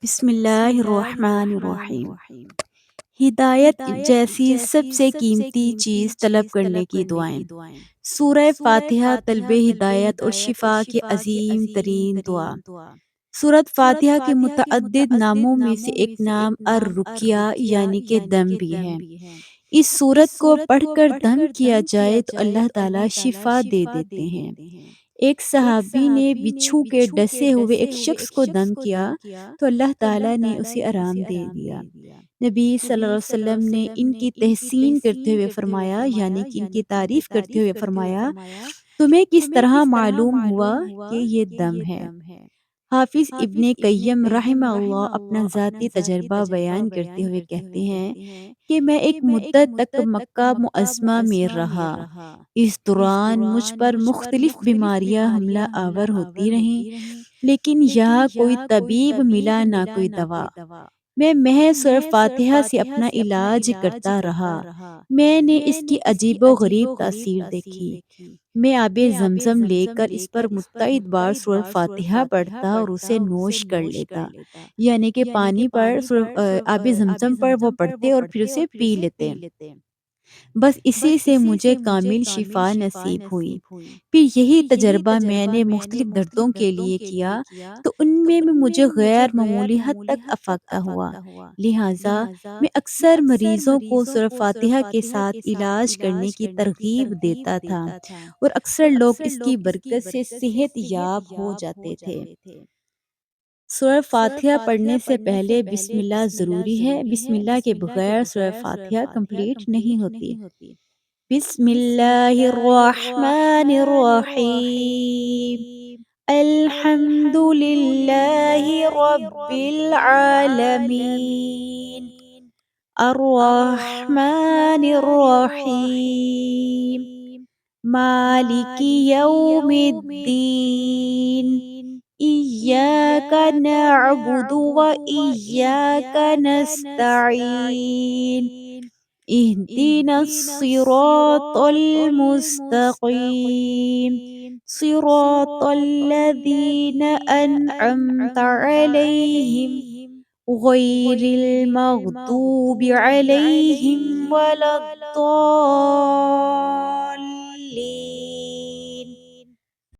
بسم اللہ الرحمن الرحیم۔ ہدایت جیسی سب سے قیمتی چیز طلب کرنے کی دعائیں۔ سورہ فاتحہ طلب ہدایت اور شفا کی عظیم ترین دعا۔ سورۃ فاتحہ کے متعدد ناموں میں سے ایک نام الرقیہ یعنی کہ دم بھی ہے۔ اس سورت کو پڑھ کر دم کیا جائے تو اللہ تعالیٰ شفا دے دیتے ہیں۔ ایک صحابی نے بچھو کے ڈسے ہوئے ایک شخص کو دم کیا تو اللہ تعالیٰ نے اسے آرام دے دیا۔ نبی صلی اللہ علیہ وسلم نے ان کی تحسین کرتے ہوئے فرمایا یعنی کہ ان کی تعریف کرتے ہوئے فرمایا، تمہیں کس طرح معلوم ہوا کہ یہ دم ہے؟ حافظ ابن قیم رحمہ اللہ اپنا ذاتی تجربہ بیان کرتے ہوئے کہتے ہیں کہ میں ایک مدت تک مکہ معظمہ میں رہا۔ اس دوران مجھ پر مختلف بیماریاں حملہ آور ہوتی رہیں، لیکن یہاں کوئی طبیب ملا نہ کوئی دوا۔ میں محض سورہ فاتحہ سے اپنا علاج کرتا رہا۔ میں نے اس کی عجیب و غریب تاثیر دیکھی۔ میں آب زمزم لے کر اس پر متعدد بار سورہ فاتحہ پڑھتا اور اسے نوش کر لیتا، یعنی کہ پانی پر آب زمزم پر وہ پڑھتے اور پھر اسے پی لیتے۔ بس اسی سے مجھے کامل شفا نصیب ہوئی۔ پھر یہی تجربہ میں نے مختلف دردوں کے لیے کیا تو ان میں مجھے غیر معمولی حد تک افاقہ ہوا۔ لہٰذا میں اکثر مریضوں کو سورہ فاتحہ کے ساتھ علاج کرنے کی ترغیب دیتا تھا اور اکثر لوگ اس کی برکت سے صحت یاب ہو جاتے تھے۔ سورہ فاتحہ پڑھنے سے پہلے بسم اللہ ضروری ہے۔ بسم اللہ کے بغیر سورہ فاتحہ کمپلیٹ نہیں ہوتی۔ بسم اللہ الرحمن الرحیم۔ الحمد للہ رب العالمین، الرحمن الرحیم، مالک یوم الدین، ایاک نعبد و ایاک نستعین، اہدنا الصراط المستقیم، صراط الذین انعمت علیہم غیر المغضوب علیہم ولا الضالین۔